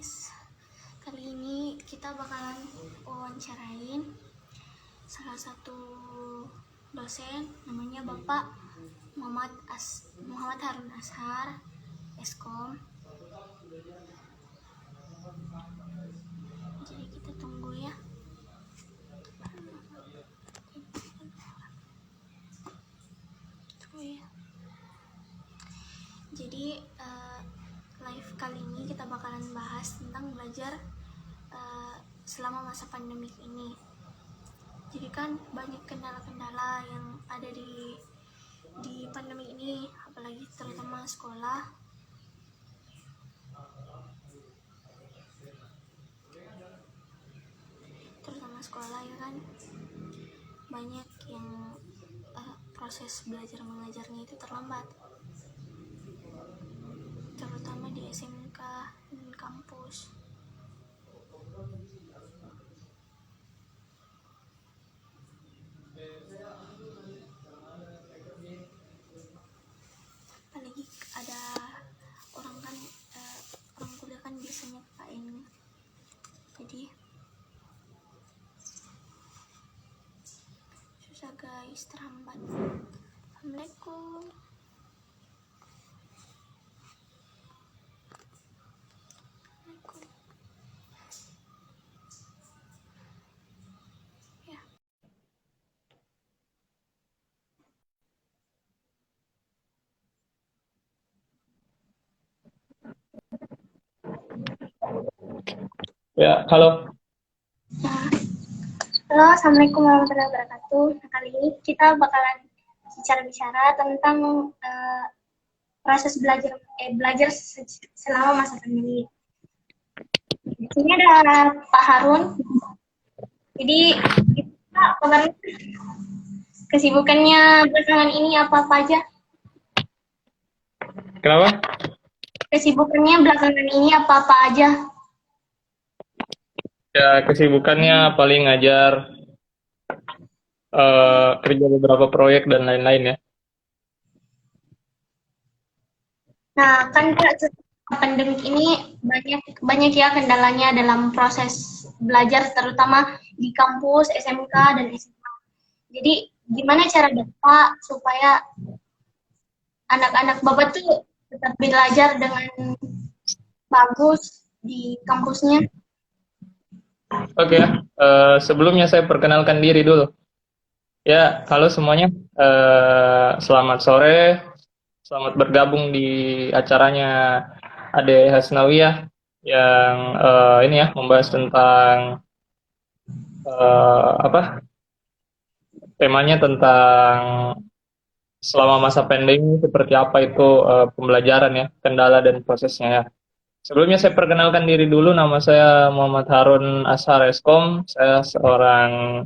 guys, kali ini kita bakalan wawancarain salah satu dosen, namanya Bapak Muhammad Harun Ashar, Eskom. Jadi kita tunggu ya. Jadi live kali ini kita bakalan bahas tentang belajar selama masa pandemik ini. Jadi kan banyak kendala-kendala yang ada di pandemi ini, apalagi terutama sekolah. Ya kan, banyak yang proses belajar mengajarnya itu terlambat, terutama di SMK dan kampus. Apalagi ada orang kan, orang kuliah kan biasanya KKN, jadi susah guys, terhambat. Assalamualaikum. Ya, halo. Halo, assalamualaikum warahmatullahi wabarakatuh. Nah, kali ini kita bakalan bicara tentang proses belajar selama masa pandemi. Di sini ada Pak Harun. Jadi kita bakalan kesibukannya belakangan ini apa aja? Kenapa? Kesibukannya belakangan ini apa aja? Ya, kesibukannya paling ngajar, kerja beberapa proyek dan lain-lain ya. Nah, kan pandemik ini banyak ya kendalanya dalam proses belajar, terutama di kampus, SMK dan SMA. Jadi gimana cara Bapak supaya anak-anak Bapak tuh tetap belajar dengan bagus di kampusnya? Oke ya, sebelumnya saya perkenalkan diri dulu. Ya, halo semuanya. Selamat sore, selamat bergabung di acaranya Ade Hasnawiyah yang ini ya, membahas tentang temanya tentang selama masa pandemi seperti apa itu pembelajaran ya, kendala dan prosesnya ya. Sebelumnya saya perkenalkan diri dulu, nama saya Muhammad Harun Ashar Eskom. Saya seorang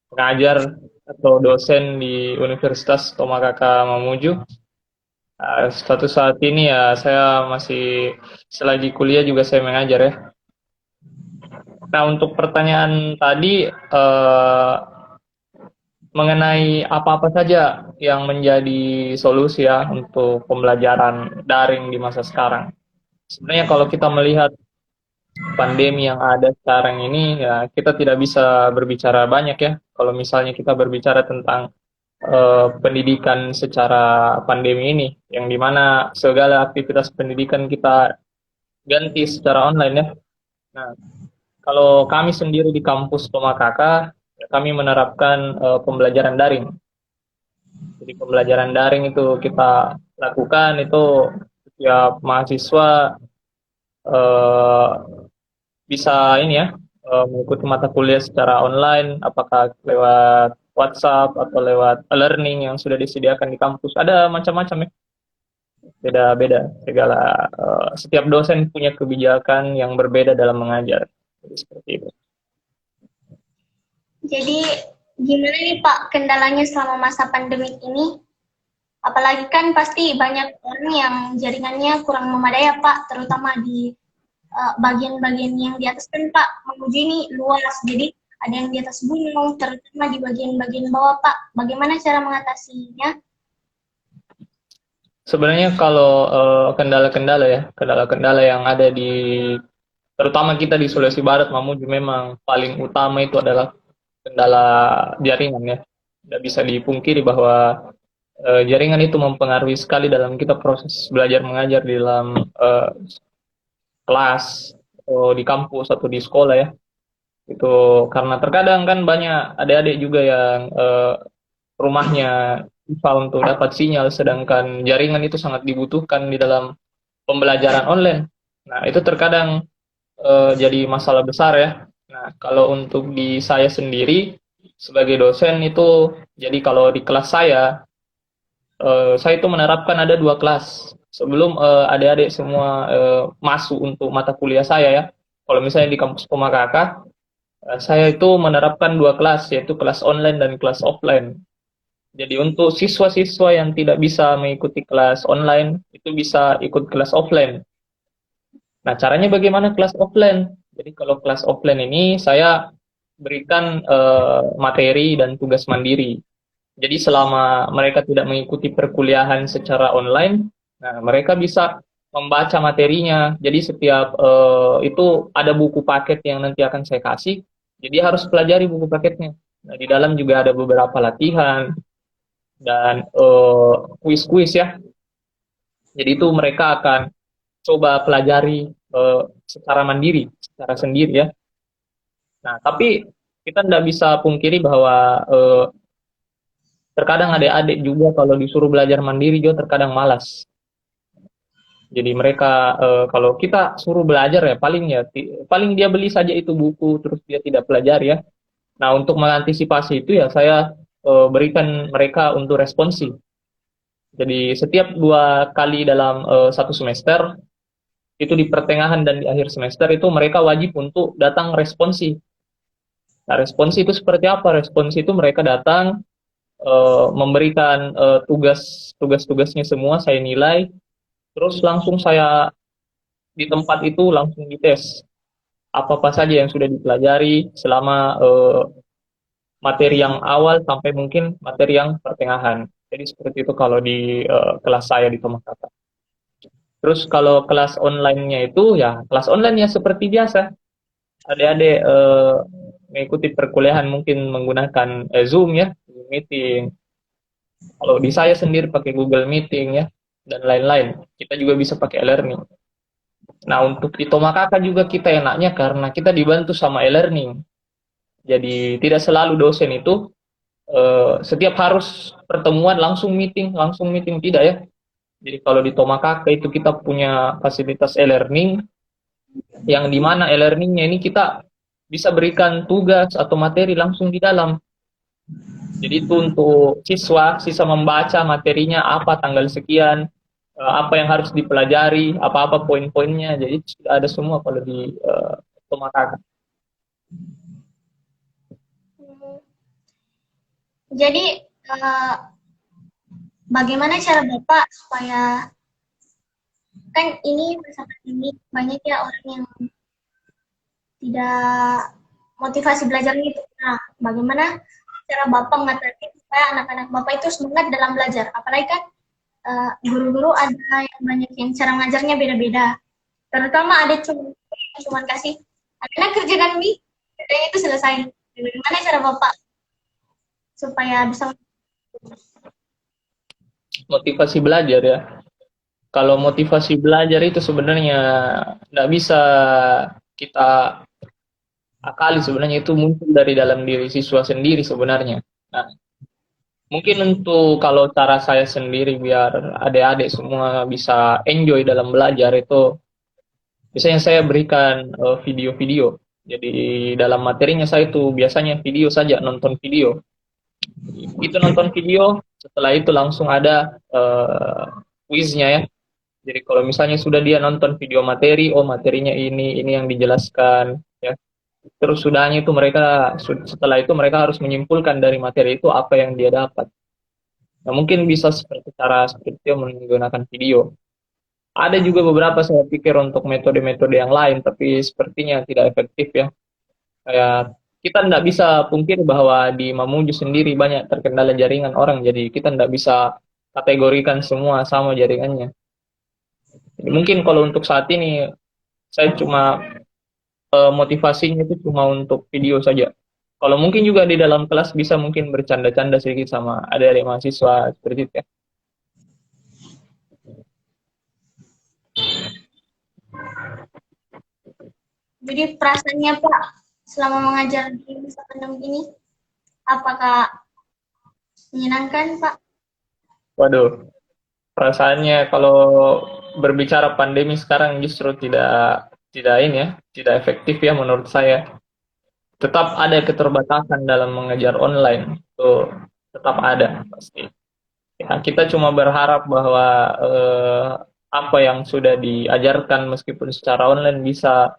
pengajar atau dosen di Universitas Tomakaka Mamuju. Suatu saat ini ya saya masih selagi kuliah juga saya mengajar ya. Nah, untuk pertanyaan tadi mengenai apa-apa saja yang menjadi solusi ya untuk pembelajaran daring di masa sekarang. Sebenarnya kalau kita melihat pandemi yang ada sekarang ini, ya kita tidak bisa berbicara banyak ya. Kalau misalnya kita berbicara tentang pendidikan secara pandemi ini, yang dimana segala aktivitas pendidikan kita ganti secara online ya. Nah, kalau kami sendiri di kampus Tomakaka, ya kami menerapkan pembelajaran daring. Jadi pembelajaran daring itu kita lakukan itu setiap mahasiswa eh, bisa ini ya mengikuti mata kuliah secara online, apakah lewat WhatsApp atau lewat e-learning yang sudah disediakan di kampus. Ada macam-macam ya, beda-beda segala setiap dosen punya kebijakan yang berbeda dalam mengajar. Jadi seperti itu. Jadi gimana nih Pak kendalanya selama masa pandemik ini? Apalagi kan pasti banyak orang yang jaringannya kurang memadai ya Pak, terutama di bagian-bagian yang di atas kan Pak, Mamuju ini luas, jadi ada yang di atas gunung, terutama di bagian-bagian bawah Pak. Bagaimana cara mengatasinya? Sebenarnya kalau kendala-kendala yang ada di terutama kita di Sulawesi Barat, Mamuju memang paling utama itu adalah kendala jaringan ya. Tidak bisa dipungkiri bahwa jaringan itu mempengaruhi sekali dalam kita proses belajar mengajar di dalam kelas atau di kampus atau di sekolah ya. Itu karena terkadang kan banyak adik-adik juga yang rumahnya susah untuk dapat sinyal, sedangkan jaringan itu sangat dibutuhkan di dalam pembelajaran online. Nah, itu terkadang jadi masalah besar ya. Nah, kalau untuk di saya sendiri sebagai dosen itu, jadi kalau di kelas saya itu menerapkan ada 2 kelas. Sebelum adik-adik semua masuk untuk mata kuliah saya ya. Kalau misalnya di kampus Pemakaka, saya itu menerapkan 2 kelas, yaitu kelas online dan kelas offline. Jadi untuk siswa-siswa yang tidak bisa mengikuti kelas online, itu bisa ikut kelas offline. Nah, caranya bagaimana kelas offline? Jadi kalau kelas offline ini saya berikan materi dan tugas mandiri. Jadi selama mereka tidak mengikuti perkuliahan secara online, nah mereka bisa membaca materinya. Jadi setiap itu ada buku paket yang nanti akan saya kasih. Jadi harus pelajari buku paketnya. Nah, di dalam juga ada beberapa latihan dan kuis-kuis ya. Jadi itu mereka akan coba pelajari secara mandiri, secara sendiri ya. Nah, tapi kita tidak bisa pungkiri bahwa terkadang adik-adik juga kalau disuruh belajar mandiri juga terkadang malas. Jadi mereka kalau kita suruh belajar ya paling dia beli saja itu buku terus dia tidak pelajari ya. Nah, untuk mengantisipasi itu ya saya berikan mereka untuk responsi. Jadi setiap 2 kali dalam 1 semester itu di pertengahan dan di akhir semester itu mereka wajib untuk datang responsi. Nah, responsi itu seperti apa? Responsi itu mereka datang memberikan tugas-tugasnya semua saya nilai, terus langsung saya di tempat itu langsung dites apa-apa saja yang sudah dipelajari selama materi yang awal sampai mungkin materi yang pertengahan. Jadi seperti itu kalau di kelas saya di Tomakata. Terus kalau kelas online-nya itu ya kelas online-nya seperti biasa. Adik-adik mengikuti perkuliahan mungkin menggunakan Zoom ya, Zoom meeting. Kalau di saya sendiri pakai Google Meeting ya, dan lain-lain. Kita juga bisa pakai e-learning. Nah, untuk di Tomakaka juga kita enaknya karena kita dibantu sama e-learning. Jadi tidak selalu dosen itu setiap harus pertemuan langsung meeting tidak ya. Jadi kalau di Tomakaka itu kita punya fasilitas e-learning yang di mana e-learningnya ini kita bisa berikan tugas atau materi langsung di dalam. Jadi itu untuk siswa membaca materinya apa tanggal sekian, apa yang harus dipelajari, apa-apa poin-poinnya. Jadi sudah ada semua kalau di Tomakaka. Jadi bagaimana cara Bapak supaya kan ini masa pandemi banyak ya orang yang tidak motivasi belajarnya itu. Nah, bagaimana cara Bapak mengatakan supaya anak-anak Bapak itu semangat dalam belajar? Apalagi kan guru-guru ada yang banyak yang cara mengajarnya beda-beda. Terutama ada cuma kasih anak kerjakan ini, kerjanya itu selesai. Bagaimana cara Bapak supaya bisa motivasi belajar ya? Kalau motivasi belajar itu sebenarnya nggak bisa kita akali, sebenarnya itu muncul dari dalam diri siswa sendiri sebenarnya. Nah, mungkin untuk kalau cara saya sendiri biar adik-adik semua bisa enjoy dalam belajar itu, biasanya saya berikan video-video. Jadi dalam materinya saya itu biasanya video saja, nonton video. Itu nonton video, setelah itu langsung ada kuisnya ya. Jadi kalau misalnya sudah dia nonton video materi, oh materinya ini yang dijelaskan ya. Terus sudahnya itu setelah itu mereka harus menyimpulkan dari materi itu apa yang dia dapat. Nah, mungkin bisa seperti itu menggunakan video. Ada juga beberapa saya pikir untuk metode-metode yang lain, tapi sepertinya tidak efektif ya. Kayak kita tidak bisa pungkir bahwa di Mamuju sendiri banyak terkendala jaringan orang, jadi kita tidak bisa kategorikan semua sama jaringannya. Jadi mungkin kalau untuk saat ini saya cuma motivasinya itu cuma untuk video saja. Kalau mungkin juga di dalam kelas bisa mungkin bercanda-canda sedikit sama adik-adik mahasiswa seperti itu ya. Jadi perasaannya Pak selama mengajar di masa pandemi ini, apakah menyenangkan Pak? Waduh, perasaannya kalau berbicara pandemi sekarang justru tidak tidak ini ya, tidak efektif ya menurut saya. Tetap ada keterbatasan dalam mengajar online, itu tetap ada pasti. Ya, kita cuma berharap bahwa apa yang sudah diajarkan meskipun secara online bisa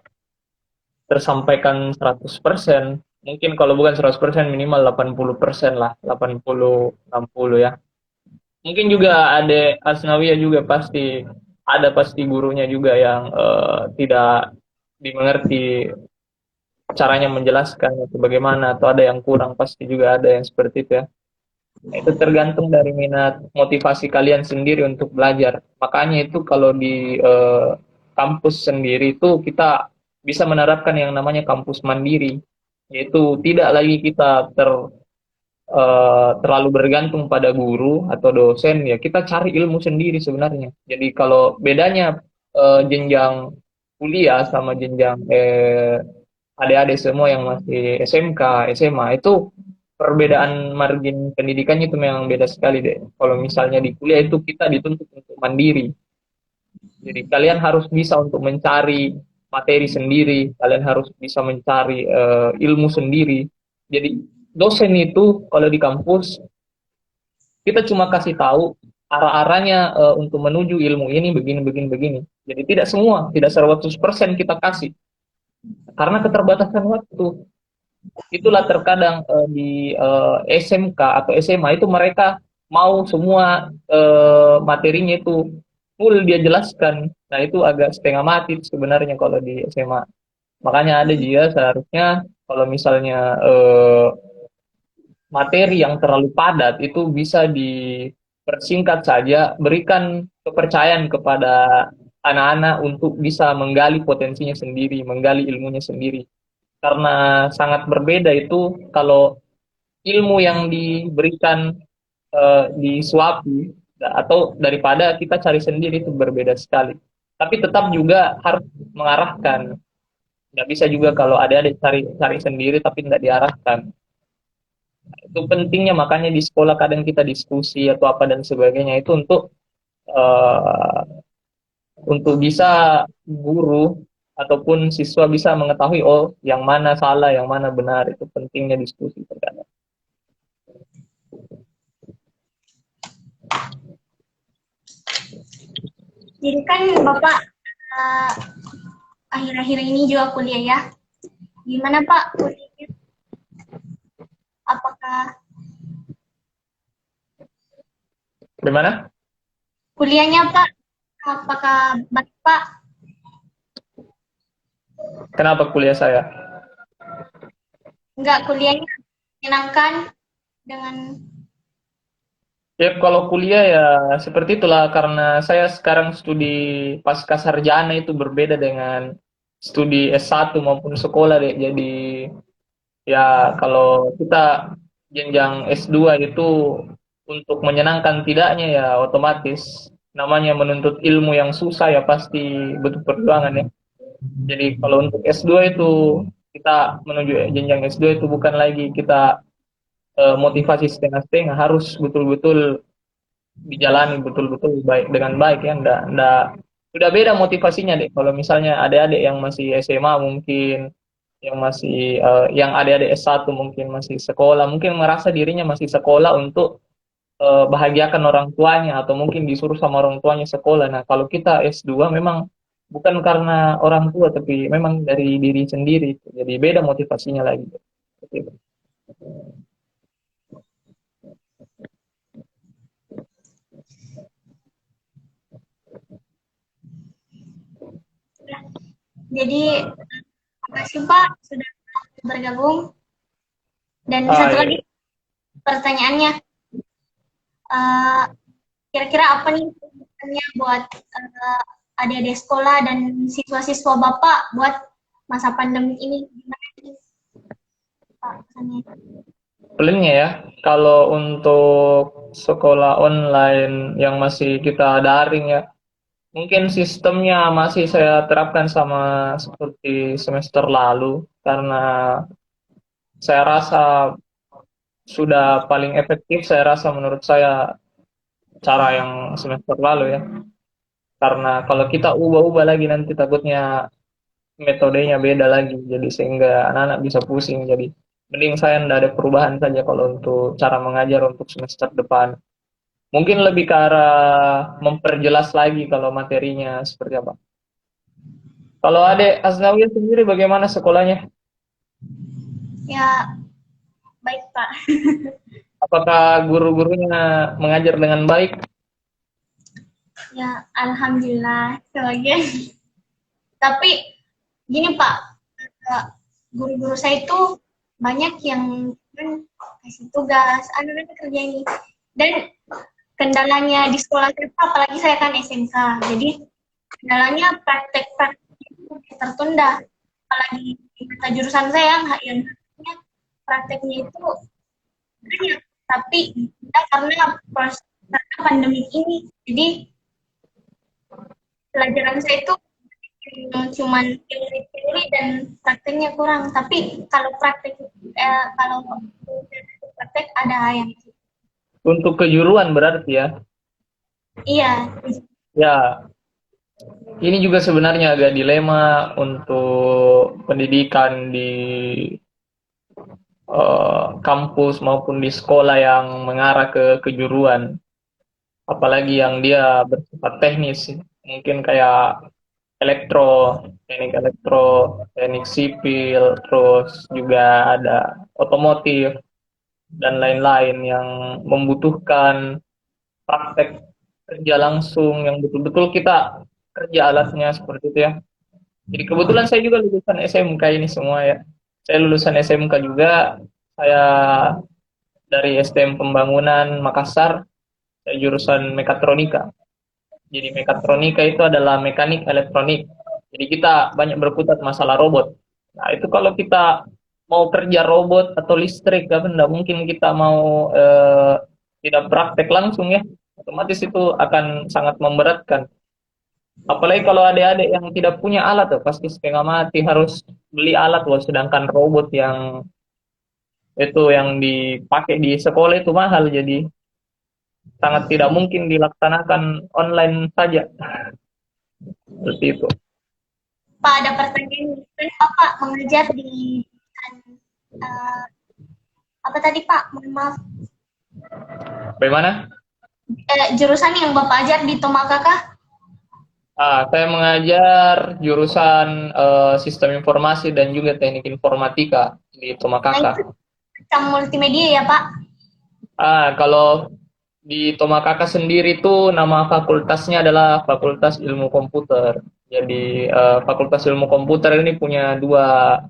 tersampaikan 100%. Mungkin kalau bukan 100% minimal 80% lah, 80-60 ya. Mungkin juga ada Asnawiyah juga pasti ada pasti gurunya juga yang tidak dimengerti caranya menjelaskan atau bagaimana, atau ada yang kurang, pasti juga ada yang seperti itu ya. Nah, itu tergantung dari minat motivasi kalian sendiri untuk belajar. Makanya itu kalau di kampus sendiri itu kita bisa menerapkan yang namanya kampus mandiri, yaitu tidak lagi kita terlalu bergantung pada guru atau dosen, ya kita cari ilmu sendiri sebenarnya. Jadi kalau bedanya jenjang kuliah sama jenjang adik-adik semua yang masih SMK, SMA itu perbedaan margin pendidikannya itu memang beda sekali deh. Kalau misalnya di kuliah itu kita dituntut untuk mandiri. Jadi kalian harus bisa untuk mencari materi sendiri, kalian harus bisa mencari ilmu sendiri. Jadi dosen itu kalau di kampus kita cuma kasih tahu arah-arahnya untuk menuju ilmu ini begini begini begini. Jadi tidak semua, tidak 100% kita kasih karena keterbatasan waktu. Itulah terkadang di SMK atau SMA itu mereka mau semua materinya itu full dia jelaskan. Nah itu agak setengah mati sebenarnya kalau di SMA. Makanya ada dia seharusnya kalau misalnya materi yang terlalu padat itu bisa dipersingkat saja, berikan kepercayaan kepada anak-anak untuk bisa menggali potensinya sendiri, menggali ilmunya sendiri. Karena sangat berbeda itu kalau ilmu yang diberikan disuapi atau daripada kita cari sendiri itu berbeda sekali. Tapi tetap juga harus mengarahkan. Nggak bisa juga kalau ada cari cari sendiri tapi tidak diarahkan. Itu pentingnya makanya di sekolah kadang kita diskusi atau apa dan sebagainya itu uh, untuk bisa guru ataupun siswa bisa mengetahui oh yang mana salah, yang mana benar, itu pentingnya diskusi terkadang. Jadi kan Bapak akhir-akhir ini juga kuliah ya. Gimana Pak kuliahnya? Apakah Gimana? kuliahnya Pak? Apakah baik Pak? Kenapa kuliah saya? Enggak, kuliahnya menyenangkan dengan Ya kalau kuliah ya seperti itulah karena saya sekarang studi pasca sarjana itu berbeda dengan studi S1 maupun sekolah deh. Jadi ya kalau kita jenjang S2 itu untuk menyenangkan tidaknya ya otomatis namanya menuntut ilmu yang susah ya pasti butuh perjuangan ya. Jadi kalau untuk S2 itu kita menuju jenjang S2 itu bukan lagi kita motivasi setengah-setengah, harus betul-betul dijalani betul-betul baik dengan baik ya. Ndak sudah beda motivasinya deh. Kalau misalnya adik-adik yang masih SMA mungkin yang masih yang adik-adik S1 mungkin masih sekolah, mungkin merasa dirinya masih sekolah untuk bahagiakan orang tuanya atau mungkin disuruh sama orang tuanya sekolah. Nah, kalau kita S2 memang bukan karena orang tua tapi memang dari diri sendiri. Jadi beda motivasinya lagi. jadi terima kasih Pak sudah bergabung. Dan satu Iya. lagi pertanyaannya, kira-kira apa nih pesannya buat adik-adik sekolah dan siswa-siswa Bapak buat masa pandemi ini gimana nih, Pak, kesannya? Paling ya, kalau untuk sekolah online yang masih kita daring ya, mungkin sistemnya masih saya terapkan sama seperti semester lalu, karena saya rasa sudah paling efektif, saya rasa menurut saya cara yang semester lalu ya. Karena kalau kita ubah-ubah lagi nanti takutnya metodenya beda lagi, jadi sehingga anak-anak bisa pusing. Jadi mending saya tidak ada perubahan saja kalau untuk cara mengajar untuk semester depan. Mungkin lebih ke arah memperjelas lagi kalau materinya seperti apa. Kalau Adek Asnawi sendiri bagaimana sekolahnya? Ya, baik Pak. Apakah guru-gurunya mengajar dengan baik? Ya, alhamdulillah sebagian. Tapi gini Pak, eh, guru-guru saya itu banyak yang kan kasih tugas, anak-anak kerja ini. Dan kendalanya di sekolah saya, Pak, apalagi saya kan SMK, jadi kendalanya praktek-praktek itu tertunda. Apalagi di mata jurusan saya yang harusnya prakteknya itu banyak, tapi kita karena proses karena pandemi ini, jadi pelajaran saya itu cuman teori-teori dan prakteknya kurang. Tapi kalau kalau praktek ada yang Untuk kejuruan berarti ya? iya. Ya, ini juga sebenarnya agak dilema untuk pendidikan di kampus maupun di sekolah yang mengarah ke kejuruan. Apalagi yang dia bersifat teknis, mungkin kayak teknik elektro, teknik sipil, terus juga ada otomotif dan lain-lain yang membutuhkan praktek kerja langsung yang betul-betul kita kerja alatnya seperti itu ya. Jadi kebetulan saya juga lulusan SMK ini semua ya. Saya lulusan SMK juga, saya dari STM Pembangunan Makassar, saya jurusan mekatronika. Jadi mekatronika itu adalah mekanik elektronik. Jadi kita banyak berkutat masalah robot. Nah itu kalau kita mau kerja robot atau listrik, kan tidak mungkin kita mau tidak praktek langsung ya. Otomatis itu akan sangat memberatkan. Apalagi kalau adik-adik yang tidak punya alat, tuh, pasti setengah mati harus beli alat. Loh. Sedangkan robot yang itu yang dipakai di sekolah itu mahal, jadi sangat tidak mungkin dilaksanakan online saja. Seperti itu. Pak, ada pertanyaan, kan Bapak mengajar di uh, apa tadi Pak? Mohon maaf. Bagaimana? Jurusan yang Bapak ajar di Tomaka kah? Saya mengajar jurusan sistem informasi dan juga teknik informatika di Nah, Tomakaka. itu macam multimedia ya Pak? Kalau di Tomakaka sendiri itu nama fakultasnya adalah Fakultas Ilmu Komputer. Jadi Fakultas Ilmu Komputer ini punya dua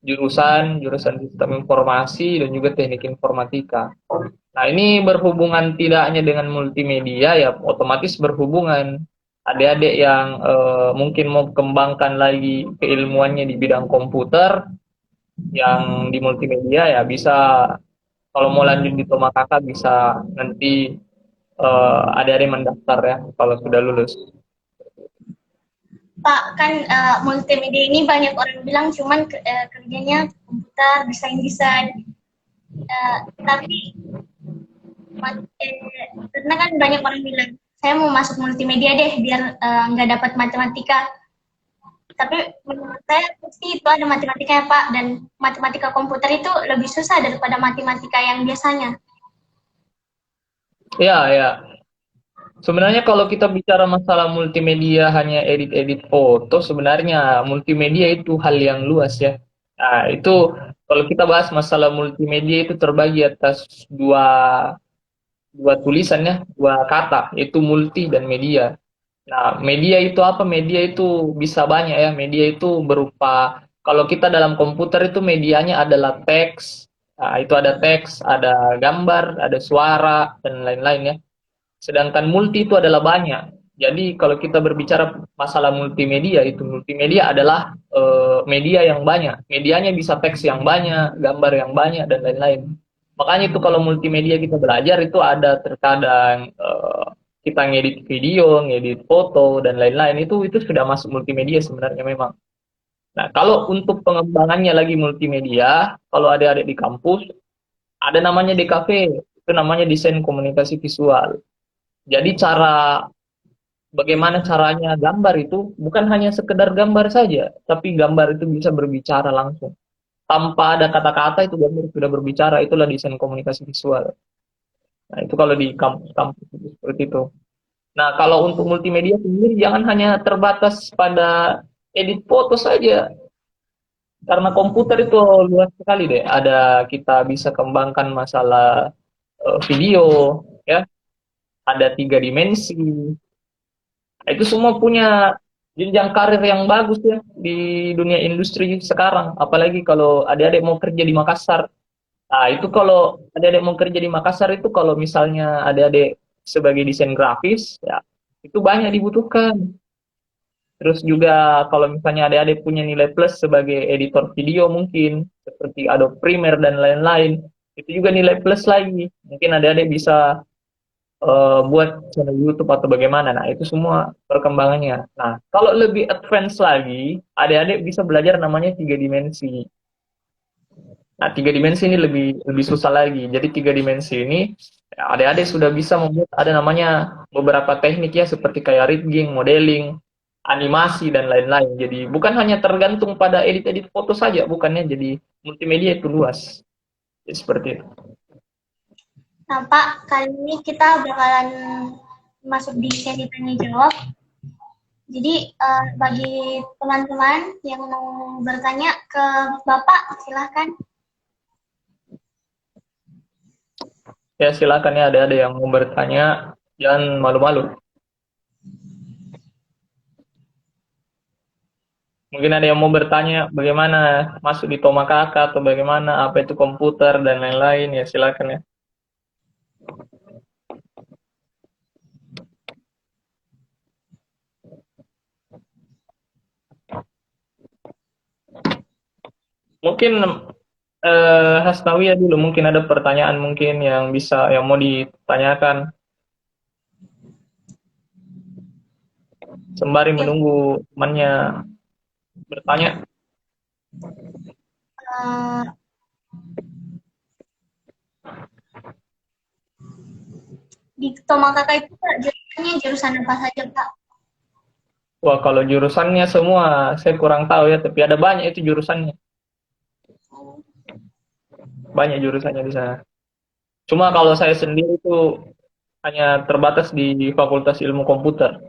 jurusan, jurusan sistem informasi dan juga teknik informatika. Nah, ini berhubungan tidak hanya dengan multimedia ya, otomatis berhubungan adik-adik yang mungkin mau kembangkan lagi keilmuannya di bidang komputer yang di multimedia ya bisa kalau mau lanjut di Tomakaka bisa nanti adik-adik mendaftar ya kalau sudah lulus. Pak, kan multimedia ini banyak orang bilang cuman kerjanya komputer, desain-desain. Tapi karena kan banyak orang bilang, saya mau masuk multimedia deh biar nggak dapat matematika. Tapi menurut saya pasti itu ada matematika ya Pak, dan matematika komputer itu lebih susah daripada matematika yang biasanya. Ya, ya. Sebenarnya kalau kita bicara masalah multimedia hanya edit-edit foto, sebenarnya multimedia itu hal yang luas ya. Nah, itu kalau kita bahas masalah multimedia itu terbagi atas dua dua tulisan ya, dua kata, yaitu multi dan media. Nah, media itu apa? Media itu bisa banyak ya. Media itu berupa, kalau kita dalam komputer itu medianya adalah teks, nah, itu ada teks, ada gambar, ada suara, dan lain-lain ya. Sedangkan multi itu adalah banyak. Jadi kalau kita berbicara masalah multimedia, itu multimedia adalah media yang banyak. Medianya bisa teks yang banyak, gambar yang banyak, dan lain-lain. Makanya itu kalau multimedia kita belajar itu ada terkadang kita ngedit video, ngedit foto, dan lain-lain. Itu sudah masuk multimedia sebenarnya memang. Nah, kalau untuk pengembangannya lagi multimedia, kalau adik-adik di kampus, ada namanya DKV, itu namanya desain komunikasi visual. Jadi bagaimana caranya gambar itu bukan hanya sekedar gambar saja, tapi gambar itu bisa berbicara langsung. Tanpa ada kata-kata itu gambar sudah berbicara, itulah desain komunikasi visual. Nah, itu kalau di kampus-kampus itu seperti itu. Nah, kalau untuk multimedia sendiri jangan hanya terbatas pada edit foto saja, karena komputer itu luas sekali deh. Ada kita bisa kembangkan masalah video, ya, ada 3 dimensi. Nah, itu semua punya jenjang karir yang bagus ya di dunia industri sekarang. Apalagi kalau adik-adik mau kerja di Makassar. Nah, itu kalau adik-adik mau kerja di Makassar itu kalau misalnya adik-adik sebagai desain grafis, ya itu banyak dibutuhkan. Terus juga kalau misalnya adik-adik punya nilai plus sebagai editor video mungkin, seperti Adobe Premiere dan lain-lain, itu juga nilai plus lagi. Mungkin adik-adik bisa buat channel YouTube atau bagaimana. Nah, itu semua perkembangannya. Nah, kalau lebih advance lagi, adik-adik bisa belajar namanya 3 dimensi. Nah, 3 dimensi ini lebih lebih susah lagi. Jadi 3 dimensi ini adik-adik sudah bisa membuat ada namanya beberapa teknik ya seperti kayak rigging, modeling, animasi dan lain-lain. Jadi bukan hanya tergantung pada edit-edit foto saja, bukannya jadi multimedia itu luas. Jadi seperti itu. Nah, Pak, kali ini kita bakalan masuk di sesi tanya jawab. Jadi bagi teman-teman yang mau bertanya ke Bapak, silahkan. Ya, silakan ya ada yang mau bertanya, jangan malu-malu. Mungkin ada yang mau bertanya bagaimana masuk di Tomakaka atau bagaimana, apa itu komputer dan lain-lain, ya silakan ya. Mungkin Hasnawi ya dulu, mungkin ada pertanyaan mungkin yang mau ditanyakan sembari menunggu temannya bertanya. Di Tomakaka itu Pak, jurusannya jurusan apa saja Pak? Wah, kalau jurusannya semua saya kurang tahu ya, tapi ada banyak itu jurusannya. Banyak jurusannya di sana. Cuma kalau saya sendiri itu hanya terbatas di Fakultas Ilmu Komputer.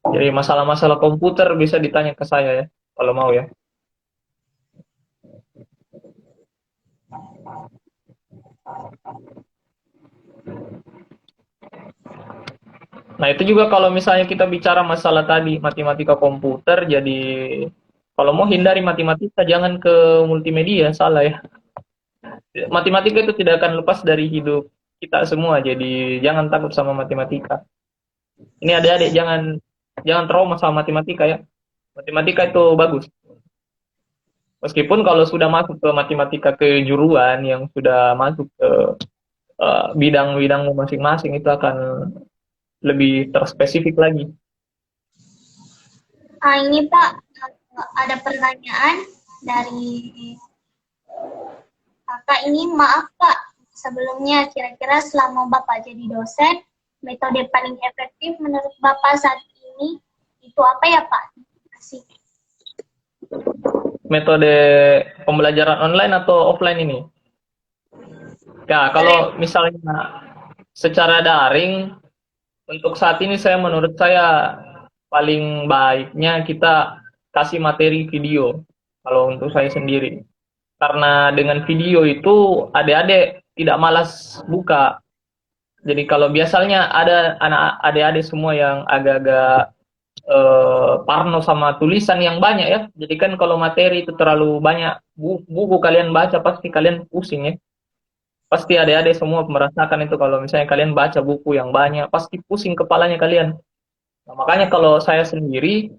Jadi masalah-masalah komputer bisa ditanya ke saya ya, kalau mau ya. Nah, itu juga kalau misalnya kita bicara masalah tadi, matematika komputer, jadi kalau mau hindari matematika, jangan ke multimedia, salah ya. Matematika itu tidak akan lepas dari hidup kita semua, jadi jangan takut sama matematika. Ini adik-adik jangan trauma sama matematika ya. Matematika itu bagus. Meskipun kalau sudah masuk ke matematika kejuruan yang sudah masuk ke bidang-bidang masing-masing itu akan lebih terspesifik lagi. Ini Pak, ada pertanyaan dari Kakak ini, maaf Pak, sebelumnya kira-kira selama Bapak jadi dosen, metode paling efektif menurut Bapak saat ini itu apa ya Pak? Terima kasih. Metode pembelajaran online atau offline ini? Ya, kalau misalnya secara daring, untuk saat ini menurut saya paling baiknya kita kasih materi video, kalau untuk saya sendiri. Karena dengan video itu adik-adik tidak malas buka. Jadi kalau biasanya ada anak adik-adik semua yang agak-agak parno sama tulisan yang banyak ya. Jadi kan kalau materi itu terlalu banyak buku kalian baca pasti kalian pusing ya. Pasti adik-adik semua merasakan itu kalau misalnya kalian baca buku yang banyak pasti pusing kepalanya kalian. Nah, makanya kalau saya sendiri,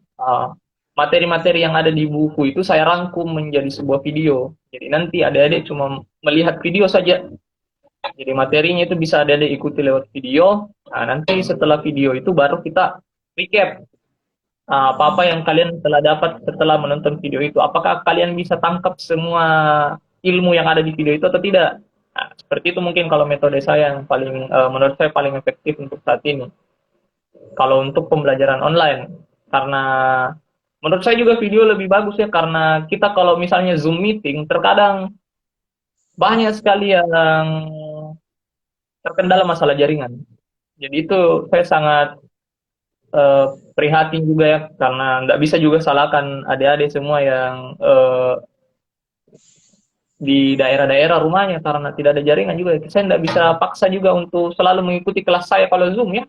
materi-materi yang ada di buku itu saya rangkum menjadi sebuah video. Jadi nanti adik-adik cuma melihat video saja. Jadi materinya itu bisa adik-adik ikuti lewat video. Nah, nanti setelah video itu baru kita recap apa-apa yang kalian telah dapat setelah menonton video itu. Apakah kalian bisa tangkap semua ilmu yang ada di video itu atau tidak? Nah, seperti itu mungkin kalau metode saya yang paling menurut saya paling efektif untuk saat ini. Kalau untuk pembelajaran online, karena menurut saya juga video lebih bagus ya karena kita kalau misalnya Zoom meeting terkadang banyak sekali yang terkendala masalah jaringan. Jadi itu saya sangat eh, prihatin juga ya karena nggak bisa juga salahkan adik-adik semua yang di daerah-daerah rumahnya karena tidak ada jaringan juga. Saya nggak bisa paksa juga untuk selalu mengikuti kelas saya kalau Zoom ya.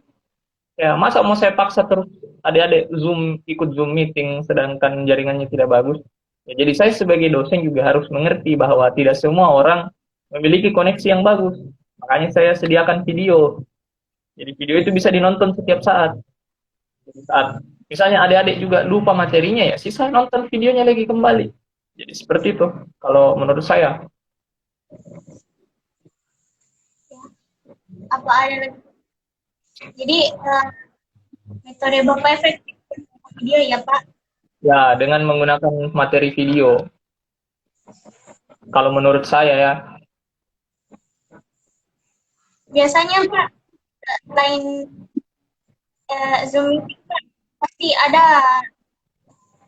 Ya, masa mau saya paksa terus adik-adik Zoom ikut Zoom meeting sedangkan jaringannya tidak bagus? Ya, jadi saya sebagai dosen juga harus mengerti bahwa tidak semua orang memiliki koneksi yang bagus. Makanya saya sediakan video. Jadi video itu bisa dinonton setiap saat. Jadi saat misalnya adik-adik juga lupa materinya ya, sisa nonton videonya lagi kembali. Jadi seperti itu kalau menurut saya. Apa ada lagi? Jadi metode Bapak efektif video ya Pak? Ya, dengan menggunakan materi video. Kalau menurut saya ya, Biasanya Pak, selain Zoom meeting Pak, pasti ada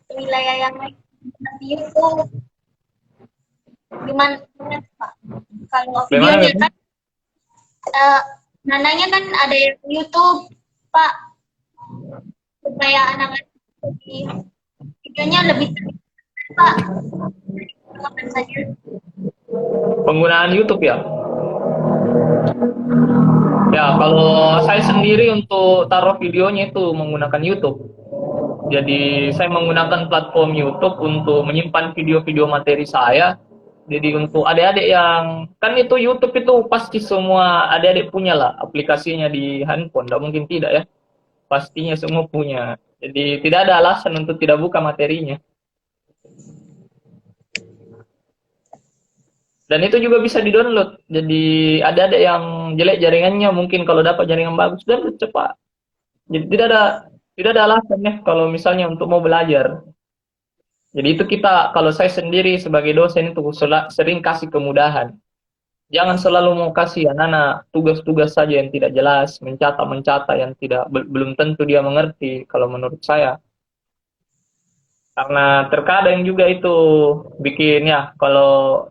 wilayah yang lain di YouTube. Gimana Pak? Kalau bagaimana? videonya kan, nananya kan ada yang YouTube Pak, supaya anak-anak videonya lebih terlihat Pak. Kapan saja. Penggunaan YouTube ya. Ya, kalau saya sendiri untuk taruh videonya itu menggunakan YouTube. Jadi saya menggunakan platform YouTube untuk menyimpan video-video materi saya. Jadi untuk adik-adik yang kan itu YouTube itu pasti semua adik-adik punya lah aplikasinya di handphone, tidak mungkin tidak ya. Pastinya semua punya. Jadi tidak ada alasan untuk tidak buka materinya. Dan itu juga bisa di-download. Jadi ada yang jelek jaringannya mungkin kalau dapat jaringan bagus download cepat. Jadi tidak ada alasan ya kalau misalnya untuk mau belajar. Jadi itu kita kalau saya sendiri sebagai dosen itu sering kasih kemudahan. Jangan selalu mau kasih anak-anak tugas-tugas saja yang tidak jelas, mencatat-mencatat yang tidak belum tentu dia mengerti kalau menurut saya. Karena terkadang juga itu bikin ya kalau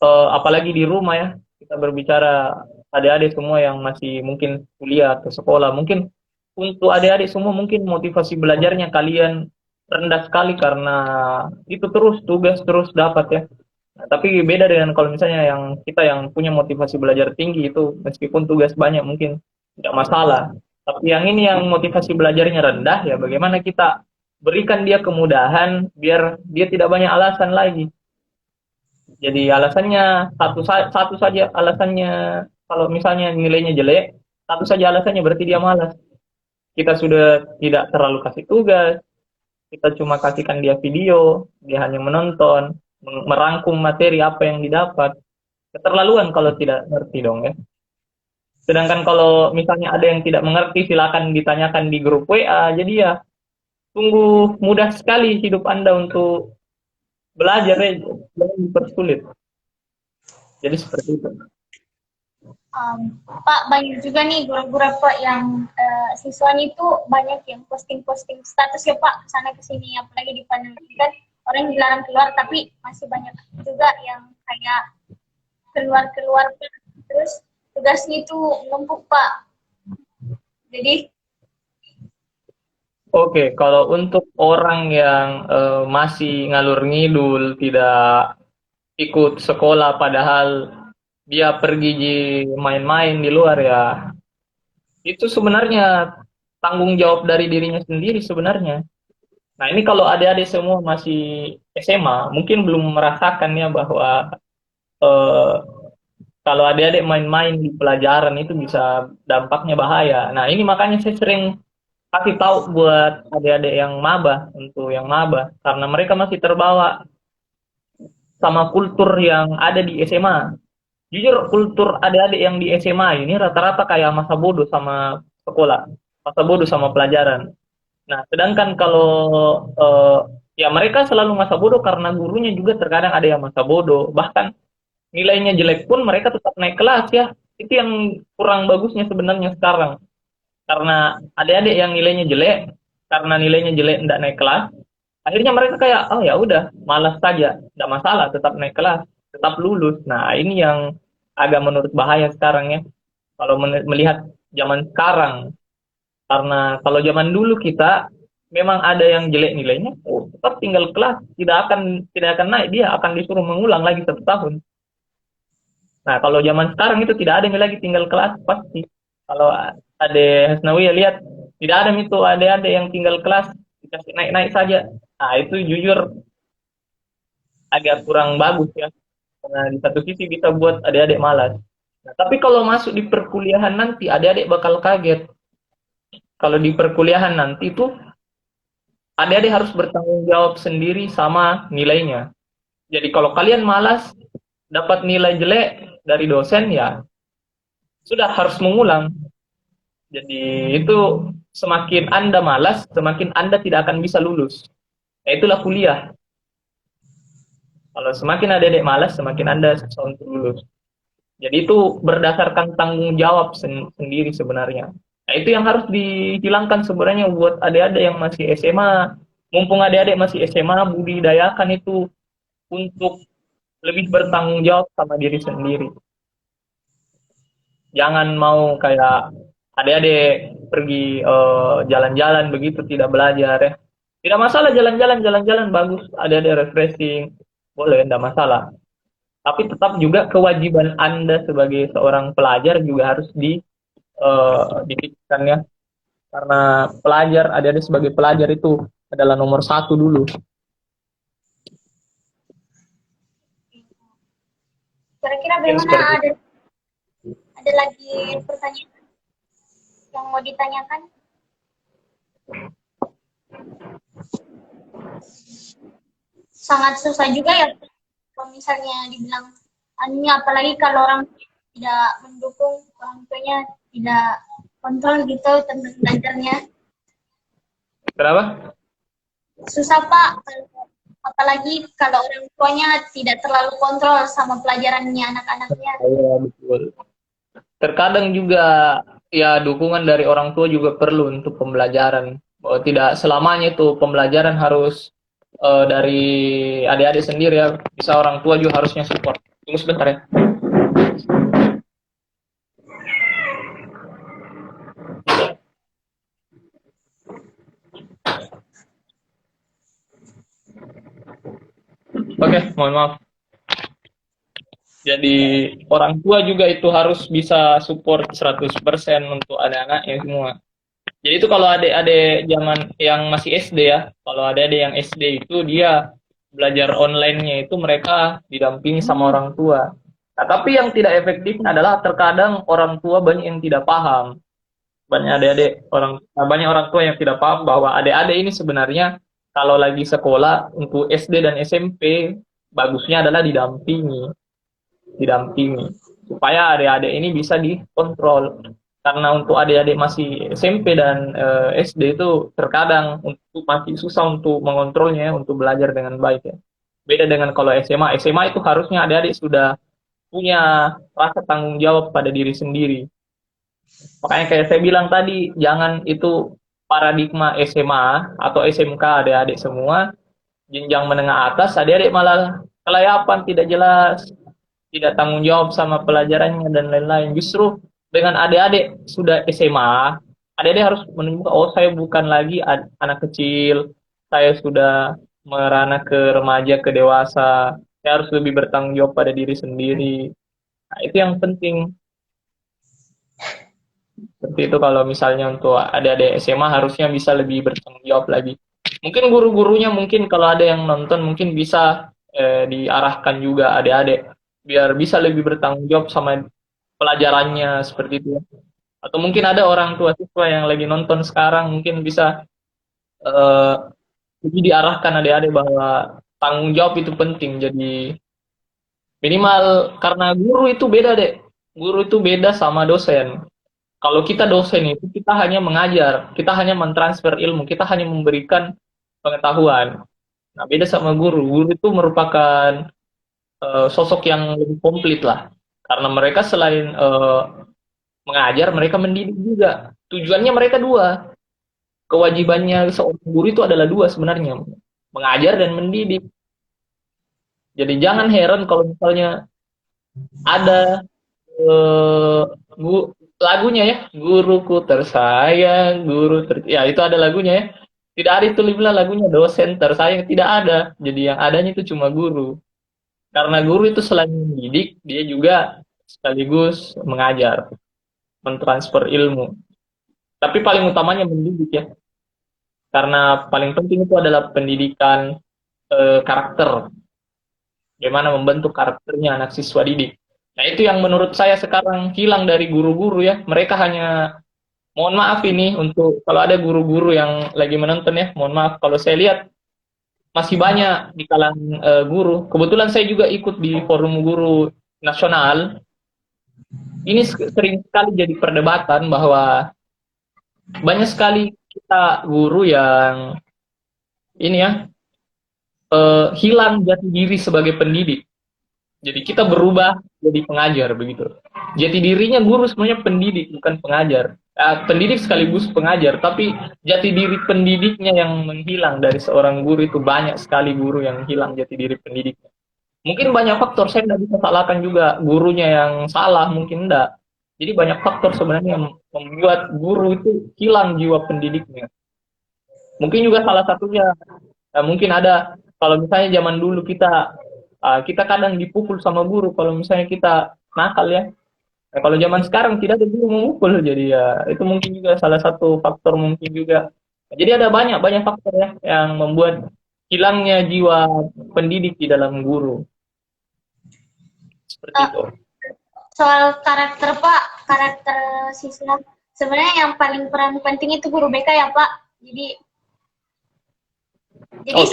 apalagi di rumah ya kita berbicara adik-adik semua yang masih mungkin kuliah atau sekolah mungkin untuk adik-adik semua mungkin motivasi belajarnya kalian rendah sekali karena itu terus tugas terus dapat ya. Nah, tapi beda dengan kalau misalnya yang kita yang punya motivasi belajar tinggi itu meskipun tugas banyak mungkin tidak masalah. Tapi yang ini yang motivasi belajarnya rendah ya bagaimana kita berikan dia kemudahan biar dia tidak banyak alasan lagi. Jadi alasannya satu saja alasannya kalau misalnya nilainya jelek, satu saja alasannya berarti dia malas. Kita sudah tidak terlalu kasih tugas, kita cuma kasihkan dia video, dia hanya menonton, merangkum materi apa yang didapat. Keterlaluan kalau tidak ngerti dong ya. Sedangkan kalau misalnya ada yang tidak mengerti, silakan ditanyakan di grup WA. Jadi ya, sungguh mudah sekali hidup Anda untuk belajar ya, jangan dipersulit. Jadi seperti itu. Pak, banyak juga nih guru-guru Pak yang siswanya itu banyak yang posting-posting status ya Pak, kesana kesini, apalagi di pandemi kan orang dilarang keluar, tapi masih banyak juga yang kayak keluar-keluar terus tugasnya itu numpuk Pak. Jadi Oke, kalau untuk orang yang masih ngalur ngidul, tidak ikut sekolah, padahal dia pergi main-main di luar ya, itu sebenarnya tanggung jawab dari dirinya sendiri sebenarnya. Nah ini kalau adik-adik semua masih SMA, mungkin belum merasakan ya bahwa eh, kalau adik-adik main-main di pelajaran itu bisa dampaknya bahaya. Nah ini makanya saya sering kasih tahu buat adik-adik yang maba, untuk yang maba, karena mereka masih terbawa sama kultur yang ada di SMA. Jujur kultur adik-adik yang di SMA ini rata-rata kayak masa bodoh sama sekolah, masa bodoh sama pelajaran. Nah, sedangkan kalau ya mereka selalu masa bodoh karena gurunya juga terkadang ada yang masa bodoh, bahkan nilainya jelek pun mereka tetap naik kelas ya. Itu yang kurang bagusnya sebenarnya sekarang. Karena adik-adik yang nilainya jelek, karena nilainya jelek tidak naik kelas, akhirnya mereka kayak, oh ya udah, malas saja, tidak masalah, tetap naik kelas, tetap lulus. Nah, ini yang agak menurut bahaya sekarang ya. Kalau melihat zaman sekarang, karena kalau zaman dulu kita memang ada yang jelek nilainya, oh, tetap tinggal kelas, tidak akan naik, dia akan disuruh mengulang lagi 1 tahun. Nah, kalau zaman sekarang itu tidak ada yang lagi tinggal kelas pasti. Kalau ada Hasnawi ya lihat, tidak ada itu ada yang tinggal kelas dikasih naik-naik saja. Nah, itu jujur agak kurang bagus ya. Karena di satu sisi bisa buat adik-adik malas. Nah, tapi kalau masuk di perkuliahan nanti, adik-adik bakal kaget. Kalau di perkuliahan nanti tuh, adik-adik harus bertanggung jawab sendiri sama nilainya. Jadi kalau kalian malas, dapat nilai jelek dari dosen ya, sudah harus mengulang. Jadi itu semakin Anda malas, semakin Anda tidak akan bisa lulus. Nah, itulah kuliah. Kalau semakin adik-adik malas, semakin Anda susah untuk lulus. Jadi itu berdasarkan tanggung jawab sendiri sebenarnya. Nah, itu yang harus dihilangkan sebenarnya buat adik-adik yang masih SMA. Mumpung adik-adik masih SMA, budidayakan itu untuk lebih bertanggung jawab sama diri sendiri. Jangan mau kayak adik-adik pergi jalan-jalan begitu tidak belajar ya. Tidak masalah jalan-jalan bagus, adik-adik refreshing, boleh, tidak masalah. Tapi tetap juga kewajiban Anda sebagai seorang pelajar juga harus dipikirkan ya. Karena pelajar, adik-adik sebagai pelajar itu adalah nomor 1 dulu. Kira-kira bagaimana, ada lagi pertanyaan yang mau ditanyakan? Sangat susah juga ya kalau misalnya dibilang anunya, apalagi kalau orang tidak mendukung, orang tuanya tidak kontrol gitu tentang belajarnya. Kenapa? Susah Pak, apalagi kalau orang tuanya tidak terlalu kontrol sama pelajarannya anak-anaknya. Iya, betul. Terkadang juga ya dukungan dari orang tua juga perlu untuk pembelajaran. Tidak selamanya itu pembelajaran harus dari adik-adik sendiri ya. Bisa orang tua juga harusnya support. Tunggu sebentar ya. Oke, mohon maaf. Jadi orang tua juga itu harus bisa support 100% untuk anak-anaknya semua. Jadi itu kalau adik-adik zaman yang masih SD ya, kalau adik-adik yang SD itu dia belajar online-nya itu mereka didampingi sama orang tua. Nah, tapi yang tidak efektif adalah terkadang orang tua banyak yang tidak paham. Banyak orang tua yang tidak paham bahwa adik-adik ini sebenarnya kalau lagi sekolah untuk SD dan SMP bagusnya adalah didampingi supaya adik-adik ini bisa dikontrol. Karena untuk adik-adik masih SMP dan SD itu terkadang masih susah untuk mengontrolnya, untuk belajar dengan baik ya. Beda dengan kalau SMA. SMA itu harusnya adik-adik sudah punya rasa tanggung jawab pada diri sendiri. Makanya kayak saya bilang tadi, jangan itu paradigma SMA atau SMK adik-adik semua, jenjang menengah atas, adik-adik malah kelayapan, tidak jelas, tidak tanggung jawab sama pelajarannya dan lain-lain. Justru dengan adik-adik sudah SMA, adik-adik harus menunjukkan, oh saya bukan lagi anak kecil, saya sudah merana ke remaja, ke dewasa, saya harus lebih bertanggung jawab pada diri sendiri. Nah, itu yang penting. Seperti itu kalau misalnya untuk adik-adik SMA harusnya bisa lebih bertanggung jawab lagi. Mungkin guru-gurunya mungkin kalau ada yang nonton mungkin bisa diarahkan juga adik-adik biar bisa lebih bertanggung jawab sama pelajarannya seperti itu. Atau mungkin ada orang tua siswa yang lagi nonton sekarang mungkin bisa eh, jadi diarahkan adik-adik bahwa tanggung jawab itu penting. Jadi minimal karena guru itu beda deh. Guru itu beda sama dosen. Kalau kita dosen itu kita hanya mengajar, kita hanya mentransfer ilmu, kita hanya memberikan pengetahuan. Nah, beda sama guru. Guru itu merupakan sosok yang lebih komplit lah. Karena mereka selain mengajar, mereka mendidik juga. Tujuannya mereka dua. Kewajibannya seorang guru itu adalah dua sebenarnya. Mengajar dan mendidik. Jadi jangan heran kalau misalnya ada eh, lagunya ya, guruku tersayang, ya itu ada lagunya ya. Tidak ada itu lagunya dosen tersayang, tidak ada. Jadi yang adanya itu cuma guru. Karena guru itu selain mendidik, dia juga sekaligus mengajar, mentransfer ilmu. Tapi paling utamanya mendidik ya. Karena paling penting itu adalah pendidikan karakter. Bagaimana membentuk karakternya anak siswa didik. Nah, itu yang menurut saya sekarang hilang dari guru-guru ya. Mereka hanya, mohon maaf ini untuk kalau ada guru-guru yang lagi menonton ya, mohon maaf kalau saya lihat masih banyak di kalangan guru. Kebetulan saya juga ikut di forum guru nasional. Ini sering sekali jadi perdebatan bahwa banyak sekali kita guru yang ini ya hilang jati diri sebagai pendidik. Jadi kita berubah jadi pengajar begitu. Jati dirinya guru sebenarnya pendidik bukan pengajar. Pendidik sekaligus pengajar, tapi jati diri pendidiknya yang menghilang dari seorang guru itu banyak sekali guru yang hilang jati diri pendidiknya. Mungkin banyak faktor, saya tidak bisa salahkan juga gurunya yang salah, mungkin enggak. Jadi banyak faktor sebenarnya yang membuat guru itu hilang jiwa pendidiknya. Mungkin juga salah satunya, mungkin ada, kalau misalnya zaman dulu kita kadang dipukul sama guru, kalau misalnya kita nakal ya. Nah, kalau zaman sekarang tidak ada guru memukul, jadi ya itu mungkin juga salah satu faktor mungkin juga. Jadi ada banyak banyak faktor ya yang membuat hilangnya jiwa pendidik di dalam guru. Seperti itu. Soal karakter Pak, karakter siswa, sebenarnya yang paling peran penting itu guru BK ya Pak. Jadi Oh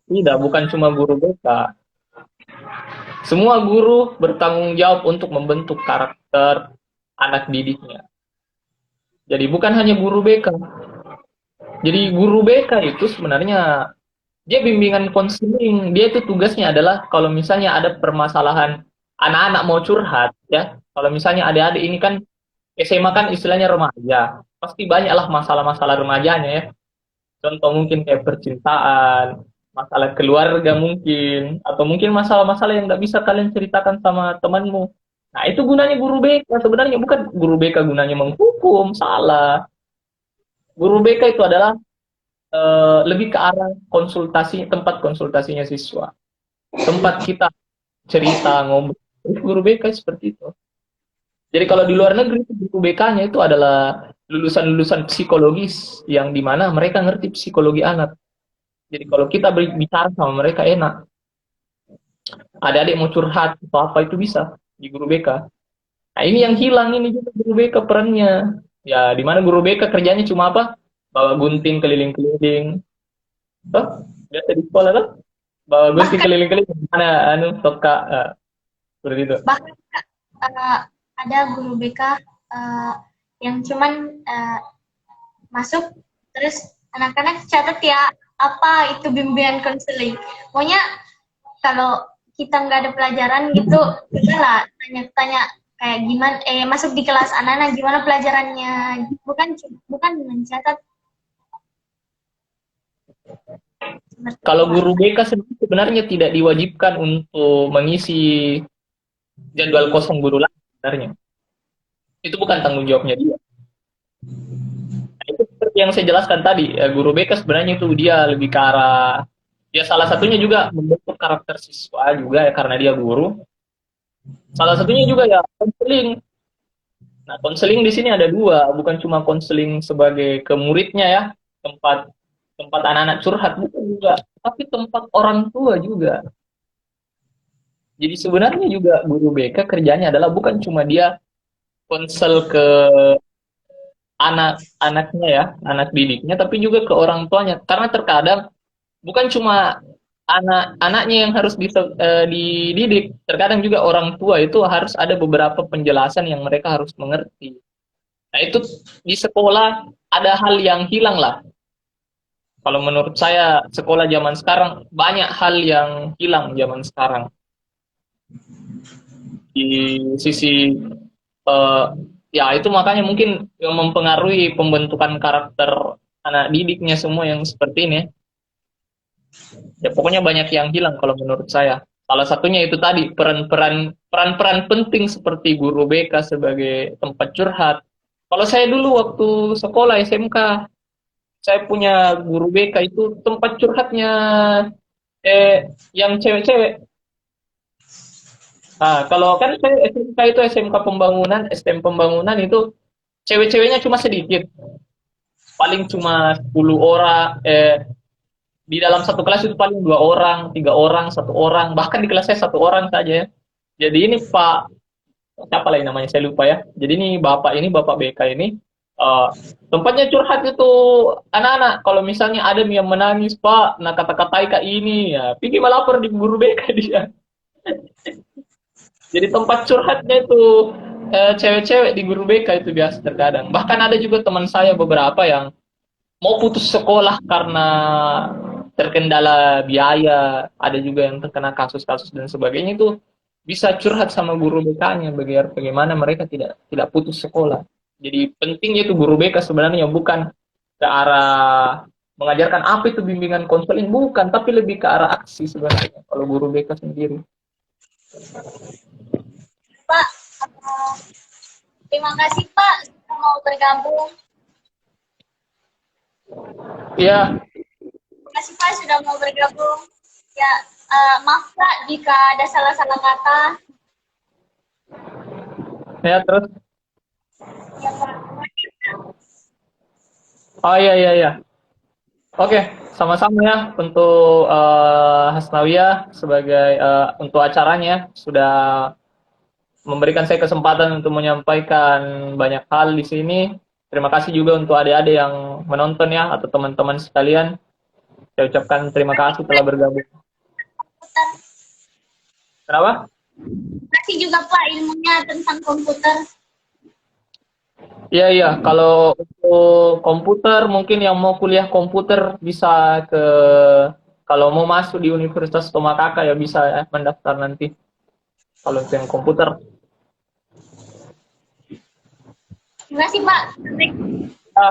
tidak, bukan cuma guru BK. Semua guru bertanggung jawab untuk membentuk karakter anak didiknya. Jadi bukan hanya guru BK. Jadi guru BK itu sebenarnya dia bimbingan konseling. Dia itu tugasnya adalah kalau misalnya ada permasalahan anak-anak mau curhat ya. Kalau misalnya adik-adik ini kan SMA kan istilahnya remaja. Pasti banyaklah masalah-masalah remajanya ya. Contoh mungkin kayak percintaan, masalah keluarga mungkin, atau mungkin masalah-masalah yang nggak bisa kalian ceritakan sama temanmu. Nah, itu gunanya guru BK. Sebenarnya bukan guru BK gunanya menghukum, salah. Guru BK itu adalah lebih ke arah konsultasi, tempat konsultasinya siswa. Tempat kita cerita, ngobrol. Guru BK seperti itu. Jadi kalau di luar negeri, guru BK-nya itu adalah lulusan-lulusan psikologis yang dimana mereka ngerti psikologi anak. Jadi kalau kita bicara sama mereka enak. Adik-adik mau curhat atau apa itu bisa di guru BK. Nah ini yang hilang ini juga guru BK perannya. Ya dimana guru BK kerjanya cuma apa? Bawa gunting keliling-keliling. Toh, biasa di sekolah kan? Bawa gunting keliling-keliling. Mana toka seperti itu. Bahkan ada guru BK yang cuman masuk terus anak-anak catat ya apa itu bimbingan konseling. Pokoknya kalau kita nggak ada pelajaran gitu, kita lah tanya-tanya kayak gimana masuk di kelas anak-anak gimana pelajarannya, bukan mencatat. Kalau guru BK sebenarnya tidak diwajibkan untuk mengisi jadwal kosong guru lain sebenarnya. Itu bukan tanggung jawabnya dia. Nah, itu seperti yang saya jelaskan tadi, guru BK sebenarnya itu dia lebih ke arah, ya salah satunya juga membentuk karakter siswa juga ya karena dia guru. Salah satunya juga ya konseling. Nah, konseling di sini ada dua, bukan cuma konseling sebagai ke muridnya ya, tempat anak-anak curhat bukan juga, tapi tempat orang tua juga. Jadi sebenarnya juga guru BK kerjanya adalah bukan cuma dia ponsel ke anak-anaknya ya, anak didiknya, tapi juga ke orang tuanya. Karena terkadang bukan cuma anak-anaknya yang harus dididik, terkadang juga orang tua itu harus ada beberapa penjelasan yang mereka harus mengerti. Nah itu di sekolah ada hal yang hilang lah. Kalau menurut saya sekolah zaman sekarang banyak hal yang hilang zaman sekarang. Di sisi eh, ya itu makanya mungkin yang mempengaruhi pembentukan karakter anak didiknya semua yang seperti ini. Ya pokoknya banyak yang hilang kalau menurut saya. Salah satunya itu tadi peran-peran penting seperti guru BK sebagai tempat curhat. Kalau saya dulu waktu sekolah SMK, saya punya guru BK itu tempat curhatnya yang cewek-cewek. Nah, kalau kan saya SMK itu SMK pembangunan, STM pembangunan itu cewek-ceweknya cuma sedikit. Paling cuma 10 orang, di dalam satu kelas itu paling 2 orang, 3 orang, 1 orang, bahkan di kelas saya 1 orang saja ya. Jadi ini Pak, siapa lagi namanya saya lupa ya. Jadi ini Bapak BK ini eh, tempatnya curhat itu anak-anak. Kalau misalnya ada yang menangis Pak, nah kata-katai kak ini ya, pergi melapor di guru BK dia. Jadi tempat curhatnya itu cewek-cewek di guru BK itu biasa terkadang. Bahkan ada juga teman saya beberapa yang mau putus sekolah karena terkendala biaya, ada juga yang terkena kasus-kasus dan sebagainya itu bisa curhat sama guru BK-nya bagaimana mereka tidak putus sekolah. Jadi pentingnya itu guru BK sebenarnya bukan ke arah mengajarkan apa itu bimbingan konseling, bukan, tapi lebih ke arah aksi sebenarnya kalau guru BK sendiri. Pak, eh, terima kasih Pak sudah mau bergabung. Iya, Terima kasih Pak sudah mau bergabung. Ya, maaf Pak jika ada salah-salah kata. ya terus. Ya, Pak. Oh iya iya iya. Oke, sama-sama ya untuk Hasnawiyah sebagai untuk acaranya sudah memberikan saya kesempatan untuk menyampaikan banyak hal di sini. Terima kasih juga untuk adik-adik yang menonton ya atau teman-teman sekalian. Saya ucapkan terima kasih telah bergabung. Kenapa? Terima kasih juga Pak ilmunya tentang komputer. Iya iya, kalau untuk komputer mungkin yang mau kuliah komputer bisa ke kalau mau masuk di Universitas Tomakaka ya bisa ya mendaftar nanti. Kalau untuk yang komputer. Terima kasih Pak. Ya,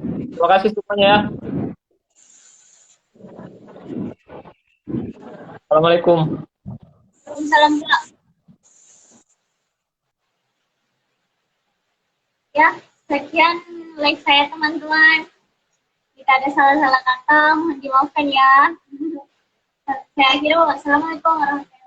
terima kasih semuanya ya. Assalamualaikum. Waalaikumsalam Pak. Ya, sekian live saya teman-teman. Jika ada salah-salah kata, mohon dimaafkan ya. Saya akhiri, wassalamualaikum warahmatullahi wabarakatuh.